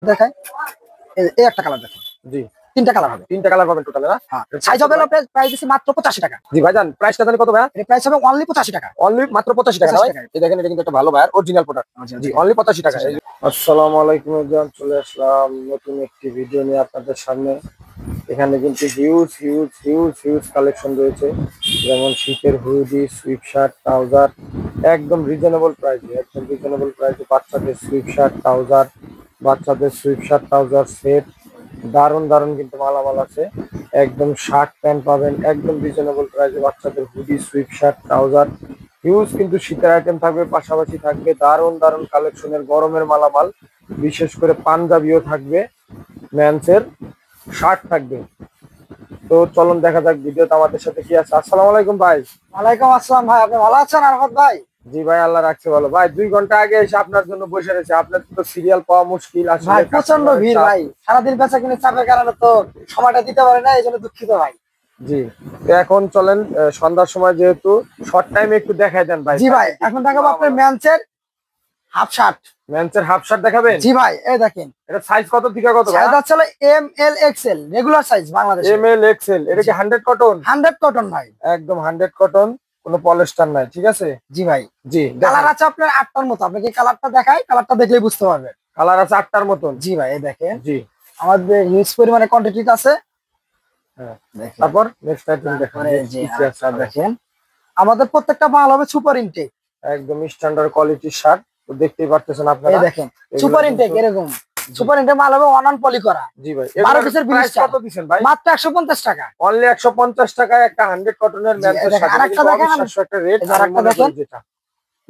দেখায় এই একটা কালার দেখেন। জি, তিনটা কালার হবে। তিনটা কালার পাবেন টোটাল না? হ্যাঁ, সাইজ হবে আপনার প্রাইস দিছি মাত্র 85 টাকা। জি ভাইজান, প্রাইসটা জানেন কত ভাইয়া? এর প্রাইস হবে অনলি 85 টাকা। অনলি মাত্র 85 টাকা না ভাই? এই দেখেন, এটা কিন্তু একটা ভালো ভাইয়ার অরিজিনাল প্রোডাক্ট। জি, অনলি 85 টাকা। আসসালামু আলাইকুম এভরিওয়ান, চলে আসলাম নতুন একটি ভিডিও নিয়ে আপনাদের সামনে। এখানে কিন্তু huge huge huge huge collection রয়েছে, যেমন শীতের হুডি, সুইপ শার্ট, ট্রাউজার, একদম রিজনেবল প্রাইসে, বাচ্চাদের সুইপ শার্ট, ট্রাউজার, সেট, দারুন দারুন কিন্তু মালামাল আছে। একদম শার্ট প্যান্ট পাবেন একদম রিজনেবল প্রাইসে, বাচ্চাদের hoodie, sweep shirt, trouser, huge কিন্তু শীতের আইটেম থাকবে, পাশাপাশি থাকবে দারুন দারুন কালেকশনের গরমের মালামাল, বিশেষ করে পাঞ্জাবিও থাকবে, ম্যান্সের শার্ট থাকবে। তো চলুন দেখা যাক ভিডিওতে আমাদের সাথে কি আছে। আসসালামু আলাইকুম ভাই। ওয়ালাইকুম আসসালাম ভাই, আপনি ভালো আছেন আরফাত ভাই? জি ভাই, আল্লাহ রাখছে ভালো। ভাই 2 ঘন্টা আগে এসে আপনার জন্য বসে রয়েছে, আপনার তো সিরিয়াল পাওয়া মুশকিল আসলে। ভাই প্রচন্ড ভিড় ভাই, সারাদিন বেচা কিনে চাপের কারণে তো সময়টা দিতে পারে না, এইজন্য দুঃখিত ভাই। জি, তো এখন চলেন সন্ধ্যার সময় যেহেতু শর্ট টাইম একটু দেখাই দেন ভাই। জি ভাই, এখন দেখাবো আপনার ম্যানসের হাফ শার্ট। ম্যানসের হাফ শার্ট দেখাবেন? জি ভাই, এই দেখেন এটা সাইজ কত থেকে কত ভাই? সাইজ আছে M L XL, regular size বাংলাদেশে। M L XL. এটা কি 100 কটন? 100 কটন ভাই, একদম 100 কটন, কোনো পলিস্টার নাই, ঠিক আছে? জি ভাই। জি, কালার আছে আপনার 8টার মতো, আপনাকে কালারটা দেখাই, কালারটা দেখলেই বুঝতে পারবেন। কালার আছে 8টার মতন? জি ভাই, এই দেখেন। জি, আমাদের হিউজ পরিমাণে কোয়ান্টিটি আছে। হ্যাঁ, তারপর নেক্সট আইটেম দেখেন। জি, দেখেন আমাদের প্রত্যেকটা মাল হবে সুপার ইনটেক, একদম স্ট্যান্ডার্ড কোয়ালিটির শার্ট। তো দেখতেই পারতেছেন আপনারা, এই দেখেন সুপার ইনটেক, এরকম সুপার ইনটেক মাল হবে ওয়ান পলি করা। জি ভাই, 12 পিসের প্রাইস কত দিবেন ভাই? মাত্র 150 টাকা। অনলি 150 টাকায় একটা 100 কটনের ম্যানসের শার্ট। আরেকটা দেখেন, 700 একটা রেট, আরেকটা দেখেন।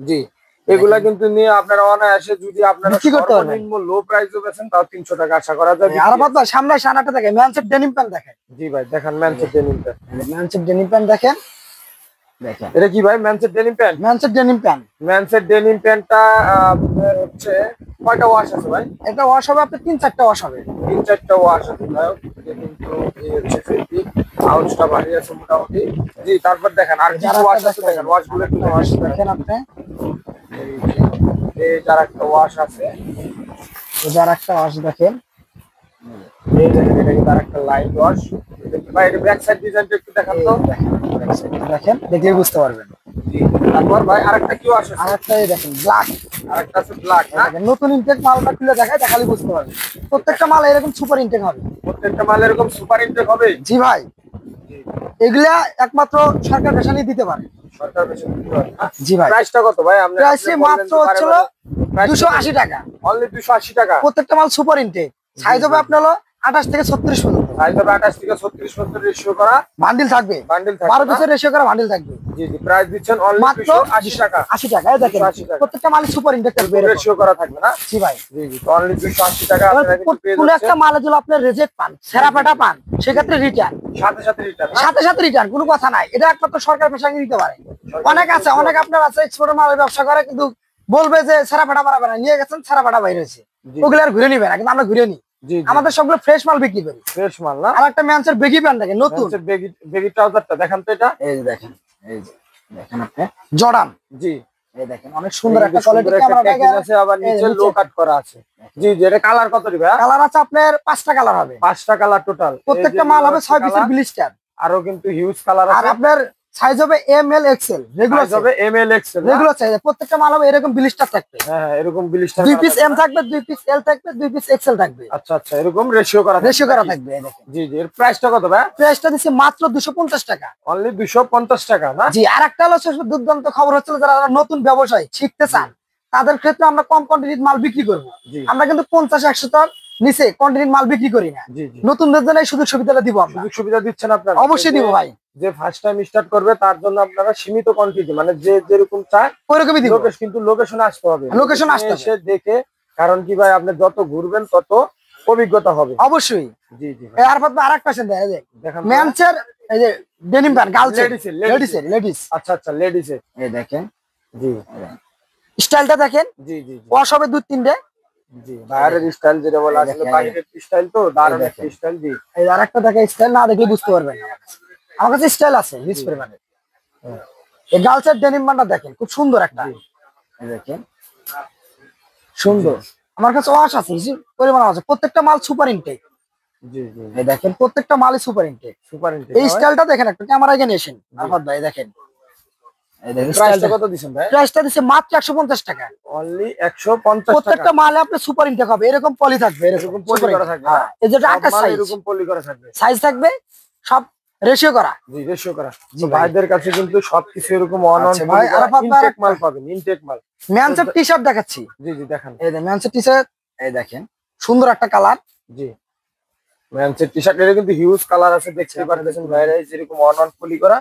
জি, এগুলা কিন্তু নিয়ে আপনারা অনায়াসে যদি আপনারা সর্বনিম্ন লো প্রাইসে বেচেন তাও 300 টাকা আশা করা যায়। আর বাবা সামনে সানাটা দেখেন, ম্যানসের ডেনিম প্যান্ট দেখেন। জি ভাই, দেখেন ম্যানসের ডেনিম প্যান্ট। ম্যানসের ডেনিম প্যান্ট দেখেন, দেখেন এটা কি ভাই? ম্যানসের ডেনিম প্যান্ট। ম্যানসের ডেনিম প্যান্ট। ম্যানসের ডেনিম প্যান্টটা আপনার হচ্ছে কয়টা ওয়াশ আছে ভাই? এটা ওয়াশ হবে আপনার 3-4টা ওয়াশ হবে। 3-4টা ওয়াশ আছে ভাই। কিন্তু এই হচ্ছে ফেব্রিক আউটটা ভারী আছে মোটামুটি। জি, তারপর দেখেন আর কি ওয়াশ আছে, দেখেন ওয়াশগুলো একটু ওয়াশ দেখেন আপনি। এই যার একটা ওয়াশ আছে, যার একটা ওয়াশ দেখেন, এই দেখেন এটা কিন্তু আরেকটা লাইট ওয়াশ। ভাই এটা ব্যাক সাইড ডিজাইনটা একটু দেখান তো। দেখেন দেখলেই বুঝতে পারবেন। জি, তারপর ভাই আরেকটা কি ওয়াশ আছে? আরেকটা এই দেখেন ব্ল্যাক, আরেকটা আছে ব্ল্যাক না? নতুন ইনটেক মালটা খুলে দেখায়, দেখালে বুঝতে পারবেন। প্রত্যেকটা মাল এরকম সুপার ইনটেক হবে। প্রত্যেকটা মাল এরকম সুপার ইনটেক হবে? জি ভাই, এগুলা একমাত্র সরকার পেশানি দিতে পারে। সরকার বেশি দিতে পারে না? জি ভাই। প্রাইসটা কত ভাই? আমরা প্রাইস মাত্র হচ্ছিল 280 টাকা। অনলি 280 টাকা। প্রত্যেকটা মাল সুপার ইনটেক। সাইজ হবে আপনার 28 থেকে 36 পর্যন্ত। সাইজ হবে 28 থেকে 36 পর্যন্ত, রেশিও করা বান্ডিল থাকবে। বান্ডিল থাকবে 12 পিসের রেশিও করা বান্ডিল থাকবে। জি জি, প্রাইস দিচ্ছেন অনলি মাত্র 280 টাকা। 80 টাকা, এই দেখেন 280 টাকা। প্রত্যেকটা মাল সুপার ইনটেক থাকবে, রেশিও করা থাকবে না? জি ভাই। জি জি, অনলি 280 টাকা আপনারা কিন্তু পেয়ে কোন একটা যাচ্ছেন। মালে যদি আপনি রিজেক্ট পান, সেরা ফাটা পান, সেক্ষেত্রে রিটার্ন সাথে সাথে রিটার্ন। সাথে সাথে রিটার্ন, কোনো কথা নাই। এটা একমাত্র সরকার পেশানি দিতে পারে। অনেক আছে, অনেক আপনার আছে এক্সপোর্টের মালের ব্যবসা করে, কিন্তু বলবে যে সেরা ফাটা মারাবে না, নিয়ে গেছেন সেরা ফাটা বাইরে হয়েছে, ওগুলো আর ঘুরে নিবে না, কিন্তু আমরা ঘুরে নিই। জি, আমাদের সবগুলো ফ্রেশ মাল বিক্রি করি। ফ্রেশ মাল না? আর একটা ম্যানসের বেগি প্যান্ট দেখেন নতুন, বেগি ট্রাউজারটা দেখান তো। এটা এই যে দেখেন, এই যে দেখেন আপনি জর্ডান। জি, এই দেখেন অনেক সুন্দর একটা কোয়ালিটি আছে, আবার নিচে লো কাট করা আছে। জি জি, এটা কালার কত দিবে? কালার আছে আপনার 5টা কালার হবে। 5টা কালার টোটাল। প্রত্যেকটা মাল হবে 6 পিসের ব্লিস্টার। আরো কিন্তু হিউজ কালার আর আছে। আপনার সাইজ হবে এম এল এক্সএল, রেগুলার হবে M L XL, regular size. প্রত্যেকটা মাল হবে এরকম ব্লিস্টার থাকবে। হ্যাঁ, এরকম ব্লিস্টার 2 পিস এম থাকবে, 2 পিস এল থাকবে, 2 পিস এক্সএল থাকবে। আচ্ছা আচ্ছা, এরকম রেশিও করা থাকবে। এই দেখেন। জি জি, এর প্রাইসটা কত ভাই? প্রাইসটা দিছি মাত্র 250 টাকা। অনলি 250 টাকা না? জি, আরেকটা হলো দুর্দান্ত খবর হচ্ছে, যারা নতুন ব্যবসায় শিখতে চান তাদের ক্ষেত্রে আমরা কম কোয়ান্টিটির মাল বিক্রি করব। আমরা কিন্তু 50-100 টাকার নিচে কোয়ান্টিটির মাল বিক্রি করি না। নতুনদের জন্য এই সুযোগ সুবিধাটা দিব আমরা। সুযোগ সুবিধা দিচ্ছেন আপনারা? অবশ্যই দিব ভাই। যে ফার্স্ট টাইম স্টার্ট করবে তার জন্য আপনারা সীমিত কোয়ান্টিটি, মানে যে যেরকম চায় ওইরকমই দিব। কিন্তু লোকেশনে আসতে হবে, লোকেশন আসতে হবে এসে দেখে। কারণ কি ভাই, আপনি যত ঘুরবেন তত অভিজ্ঞতা হবে। অবশ্যই। জি জি, আর আরেকটা পাশে দেখেন ম্যানসের এই যে ডেনিম প্যান্ট, গার্লসের, লেডিস। আচ্ছা আচ্ছা, লেডিসের। এই দেখেন, জি, স্টাইলটা দেখেন। জি জি, ওয়াশ হবে 2-3টে। জি, বাইরের স্টাইল যেটা বলা আসলে বাইরের স্টাইল, তো দারুণ একটা স্টাইল। জি, এই আরেকটা দেখে স্টাইল না দেখলে বুঝতে পারবেন না। আমার কাছে স্টাইল আছে হিউজ পরিমাণে। এই গার্লসের ডেনিম প্যান্টটা দেখেন, খুব সুন্দর একটা। এই দেখেন সুন্দর। আমার কাছে ওয়াশ আছে, হিসেব পরিমাণ আছে, প্রত্যেকটা মাল সুপার ইনটেক। জি জি এই দেখেন প্রত্যেকটা মালই সুপার ইনটেক। Super intake. এই স্টাইলটা দেখেন, একটা ক্যামেরা এখানে এসেন আরাফাত ভাই, দেখেন এই দেখেন প্রাইসটা স্টাইলটা। কত দিবেন ভাই? প্রাইসটা দিচ্ছে মাত্র 150 টাকা। অনলি 150 টাকা। প্রত্যেকটা মালে আপনার সুপার ইনটেক হবে, এরকম পলি থাকবে, এরকম পলি করা থাকবে। হ্যাঁ, এই যে সব আকাশ মাল সাইজ, এরকম পলি করা থাকবে, সাইজ থাকবে সব রেশিও করা। জি রেশিও করা। জি ভাই। ভাইদের কাছে কিন্তু সবকিছু এরকম অন অন আচ্ছা ভাই, আরাফাত ভাই ইনটেক মাল পাবেন, ইনটেক মাল। ম্যানসের টি-শার্ট দেখাচ্ছি। জি জি দেখান। এই যে ম্যানসের টি-শার্ট, এই দেখেন সুন্দর একটা কালার। জি ম্যানসের টি-শার্ট, এর কিন্তু হিউজ কালার আছে, দেখতে পারতেছেন ভাইরা, যেরকম অন অন পলি করা,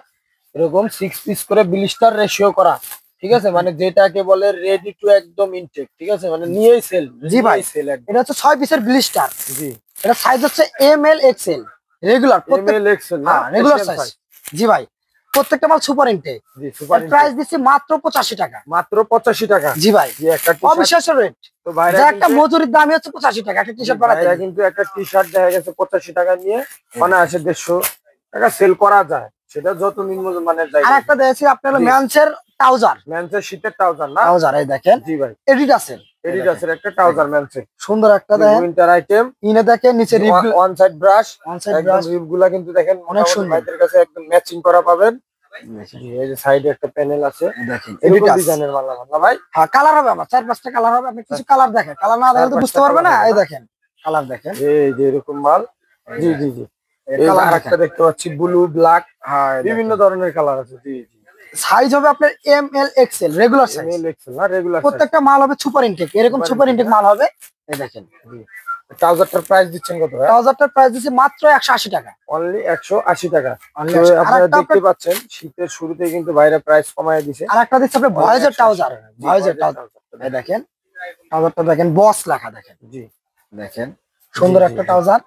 এরকম 6 পিস করে ব্লিস্টার রেশিও করা, ঠিক আছে, মানে যেটাকে বলে রেডি টু একদম ইনটেক, ঠিক আছে, মানে নিয়েই সেল। জি ভাই, সেল একদম। এটা হচ্ছে 6 পিসের ব্লিস্টার। জি এটা সাইজ হচ্ছে M L XL regular, ML XL না, হ্যাঁ রেগুলার Asian সাইজ। size। জি ভাই, প্রত্যেকটা মাল সুপার ইনটেক। জি সুপার প্রাইস দিচ্ছি মাত্র 85 টাকা। মাত্র 85 টাকা। জি ভাই, জি একটা টি-শার্ট, অবিশ্বাস্য রেট। তো ভাইরা যা একটা মজুরির দামই হচ্ছে 85 টাকা একটা টি-শার্ট বানাতে। ভাইরা কিন্তু একটা টি-শার্ট দেখা গেছে 85 টাকা নিয়ে অনায়াসে 150 টাকা সেল করা যায়, সেটা যত নিম্ন মানের আর জায়গা। একটা দেখছি আপনার জি। ম্যানসের ট্রাউজার। ম্যানসের শীতের ট্রাউজার না? ট্রাউজার এই দেখেন, জি ভাই, এডিডাসের এডিডাসের একটা ট্রাউজার ম্যানসের, সুন্দর একটা দেখেন, উইন্টার আইটেম। ইনে দেখেন নিচে rip, one side brush, one side একদম ব্রাশ, রিপ গুলা কিন্তু দেখেন অনেক মোটামুটি সুন্দর। ভাইদের কাছে একদম ম্যাচিং করা পাবেন। জি এই যে সাইডে একটা প্যানেল আছে, দেখেন এরকম এডিডাস। ডিজাইনের মাল না ভাই? হ্যাঁ কালার হবে আমার 4-5টা কালার হবে, আপনি কিছু কালার দেখেন, কালার না দেখলে তো 4-5টা বুঝতে পারবে না। colour হবে এই না? দেখেন কালার দেখেন, এই যে এরকম মাল। জি জি জি এই কালার আরেকটা দেখতে পাচ্ছি ব্লু ব্ল্যাক, হ্যাঁ বিভিন্ন ধরনের কালার আছে। জি জি সাইজ হবে আপনার M L XL regular size. ML XL না, রেগুলার সাইজ। প্রত্যেকটা মাল হবে সুপার ইনটেক, এরকম Super সুপার intake, ইনটেক মাল হবে। এই দেখেন জি ট্রাউজারটার প্রাইস দিচ্ছেন কত ভাই? ট্রাউজারটার প্রাইস দিচ্ছি মাত্র 180 টাকা। অনলি 180 টাকা। Only তো 180 আপনারা আরেকটা দেখতে পাচ্ছেন শীতের শুরুতে কিন্তু বাইরে প্রাইস কমায় দিছে। আর একটা দিচ্ছে আপনার ভয়েজের ট্রাউজার, জি, ভয়েজের Voyager ট্রাউজার। trouser। এই দেখেন ট্রাউজারটা দেখেন, বস লেখা দেখেন, জি দেখেন সুন্দর জি, একটা জি। ট্রাউজার।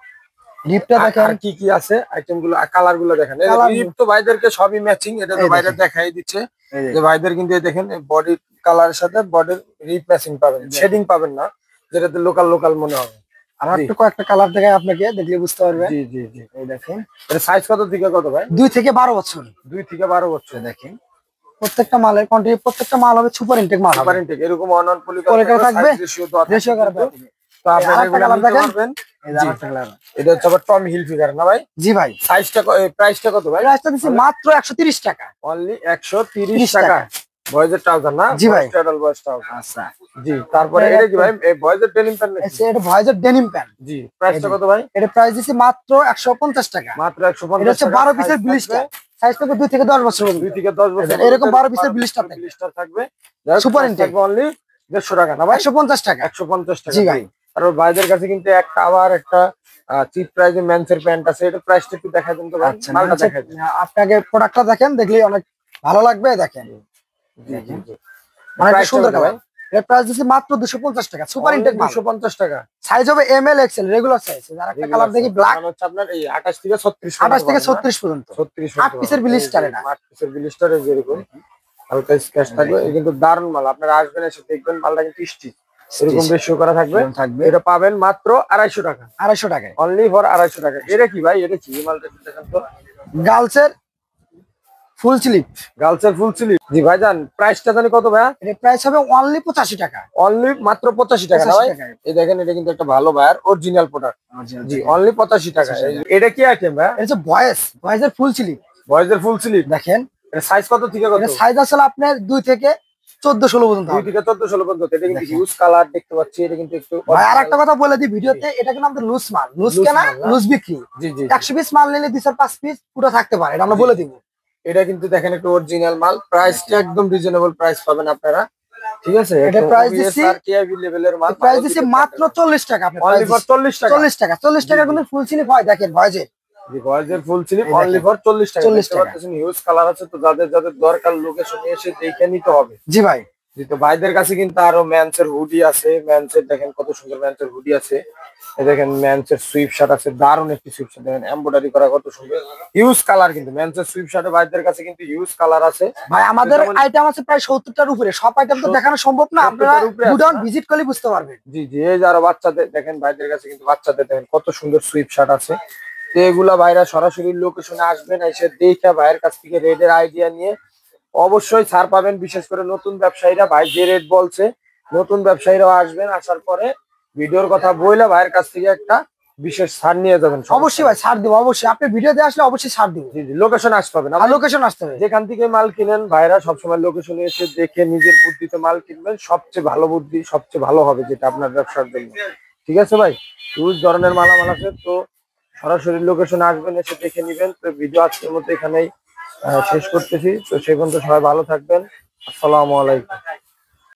রিপটা দেখেন, আর কি কি আছে আইটেম গুলো, কালার গুলো দেখেন। Colour রিপ তো ভাইদেরকে সবই ম্যাচিং, এটা তো এই বাইরে দেখেন। দেখাই দিচ্ছে যে ভাইদের কিন্তু এই দেখেন বডি কালারের সাথে বডির রিপ ম্যাচিং পাবেন, শেডিং পাবেন না, যেটাতে লোকাল লোকাল মনে হবে। আর জি। একটু কয়েকটা কালার দেখাই আপনাকে, দেখলে বুঝতে পারবেন। জি জি জি এই দেখেন এটা সাইজ কত থেকে কত ভাই? 2 থেকে 12 বছর। 2 থেকে 12 বছর। দেখেন প্রত্যেকটা মালের কোয়ান্টিটি, প্রত্যেকটা মাল হবে সুপার ইনটেক মাল সুপার হবে, ইনটেক, এরকম অন অন পলি পলি করা থাকবে, রেশিও তো আছে রেশিও করা কিন্তু। থাকবে। তো আপনারা আরেকটা এগুলো কালার নিতে দেখেন, পারবেন। এই যে জি। আরেকটা কালার। এটা হচ্ছে আবার টম হিল ফিগার না ভাই? জি ভাই, সাইজটা প্রাইসটা কত ভাই? প্রাইসটা দিচ্ছি মাত্র 130 টাকা। অনলি 130 টাকা। বয়েজের ট্রাউজার না? জি ভাই। স্ট্যাডাল বয়েজ ট্রাউজার। আচ্ছা, জি তারপরে এটা কি ভাই? এই বয়েজের ডেনিম প্যান্ট নাকি? এটা ভয়েজের ডেনিম প্যান্ট। জি প্রাইসটা কত ভাই? এটা প্রাইস দিচ্ছি মাত্র 150 টাকা। মাত্র 150 এটা হচ্ছে টাকা। 12 পিসের ব্লিস্টার, সাইজ থাকবে 2 থেকে 10 বছর 2 পর্যন্ত। থেকে 10 বছর এরকম 12 পিসের blister থাকবে। ব্লিস্টার থাকবে। Super intake। অনলি 150 টাকা না ভাই? 150 টাকা। 150 টাকা। জি ভাই। আর ওর ভাইদের কাছে কিন্তু একটা আবার একটা চিপ প্রাইসে মেন্সের প্যান্ট আছে, এটা প্রাইসটা একটু দেখা দেন তো ভাই। আচ্ছা, মালটা দেখাই দেন। আপনাকে প্রোডাক্টটা দেখেন, দেখলেই অনেক ভালো লাগবে। দেখেন জি জি জি অনেক Price সুন্দর টা কত কালার। এর প্রাইস দিচ্ছি মাত্র 250 টাকা, সুপার ইনটেক মাল। 250 টাকা। সাইজ হবে M L XL regular size. আর একটা কালার দেখি ব্ল্যাক, মানে হচ্ছে আপনার এই 28 থেকে 36 28 থেকে 36 পর্যন্ত। 36 8 পিসের blister এটা। 8 পিসের blister এর যেরকম হালকা স্ক্র্যাচ থাকবে, এই কিন্তু দারুন মাল। আপনারা আসবেন এসে দেখবেন মালটা কিন্তু স্টিচ এরকম রেশিও করা থাকবে। থাকবে এটা পাবেন মাত্র 250 টাকা। 250 টাকায়। অনলি ফর 250 টাকা। এটা কি ভাই? এটা কি এই মালটা একটু দেখান তো। গার্লসের ফুল স্লিপ, গার্লসের ফুল স্লিভ। জি ভাইজান প্রাইসটা জানি কত ভাই? এর প্রাইস হবে অনলি 85 টাকা। অনলি মাত্র 85 টাকা না 85 ভাই? টাকায়। এই দেখেন এটা কিন্তু একটা ভালো ভাইয়ার অরিজিনাল প্রোডাক্ট। জি অনলি 85 টাকা। এটা কি আইটেম ভাই? এটা হচ্ছে বয়েজের ফুল স্লিপ। বয়েজের full sleeve. দেখেন এটা সাইজ কত থেকে কত? এটা সাইজ আসলে আপনার 2 থেকে 14-16 পর্যন্ত 2 হবে। থেকে 14-16 পর্যন্ত। এটা কিন্তু দেখেন। হিউজ কালার দেখতে পাচ্ছি, এটা কিন্তু একটু ভাই আর একটা কথা বলে দিই ভিডিওতে, এটা কিন্তু আমাদের লুজ মাল, লুজ Loose কেনা মাল না? লুজ বিক্রি। জি জি 100 পিস মাল নিলে 2-5 পিস পুরো থাকতে পারে, এটা আমরা বলে দিব। এটা কিন্তু দেখেন একটু অরিজিনাল মাল, প্রাইসটা একদম রিজনেবল প্রাইস পাবেন আপনারা, ঠিক আছে? এটা price দিচ্ছি- কেআইবি লেভেলের মাল। প্রাইস দিচ্ছে মাত্র 40 টাকা। আপনি অনলি ফর 40 টাকা। 40 টাকা, 40 টাকা কিন্তু ফুল স্লিপ হয়। দেখেন ভয়েজের জি বয়েজের ফুল স্লিভ এই অনলি দেখেন। ফর 40 টাকা। 40 দেখতে টাকা। পাচ্ছেন হিউজ কালার আছে, তো যাদের যাদের দরকার লোকেশনে এসে দেখে নিতে হবে। জি ভাই। জি তো ভাইদের কাছে কিন্তু আরো ম্যানসের হুডি আছে। ম্যানসের দেখেন কত সুন্দর ম্যানসের হুডি আছে। এই দেখেন ম্যানসের সুইপ শার্ট আছে, দারুন একটি সুইপ শার্ট, দেখেন এমব্রয়ডারি করা কত সুন্দর। হিউজ কালার কিন্তু ম্যানসের সুইপ শার্টে ভাইদের কাছে কিন্তু হিউজ কালার আছে। ভাই আমাদের যেমন- আইটেম আছে প্রায় 70টার উপরে, সব আইটেম তো দেখানো সম্ভব না, 70টার আপনারা উপরে আছে গুডাউন না? ভিজিট করলে বুঝতে পারবেন। জি জি এই যে আরো বাচ্চাদের দেখেন, ভাইদের কাছে কিন্তু বাচ্চাদের দেখেন কত সুন্দর সুইপ শার্ট আছে। তো এগুলা ভাইরা সরাসরি লোকেশনে আসবেন, এসে দেখে ভাইয়ের কাছ থেকে রেটের আইডিয়া নিয়ে অবশ্যই ছাড় পাবেন। বিশেষ করে নতুন ব্যবসায়ীরা, ভাই যে রেট বলছে নতুন ব্যবসায়ীরাও আসবেন, আসার পরে ভিডিওর কথা বইলে ভাইয়ের কাছ থেকে একটা বিশেষ ছাড় নিয়ে যাবেন। অবশ্যই ভাই ছাড় দিব, অবশ্যই আপনি ভিডিওতে আসলে অবশ্যই ছাড় দিব। জি জি, লোকেশন আসতে হবে না, আর লোকেশন আসতে হবে। যেখান থেকে মাল কিনেন ভাইরা সবসময় লোকেশনে এসে দেখে নিজের বুদ্ধিতে মাল কিনবেন, সবচেয়ে ভালো বুদ্ধি, সবচেয়ে ভালো হবে যেটা আপনার ব্যবসার জন্য। ঠিক আছে ভাই, হিউজ ধরনের মালামাল আছে, তো সরাসরি লোকেশনে আসবেন, এসে দেখে নিবেন। তো ভিডিও আজকের মতো এখানেই শেষ করতেছি। তো সে পর্যন্ত সবাই ভালো থাকবেন। আসসালামু আলাইকুম।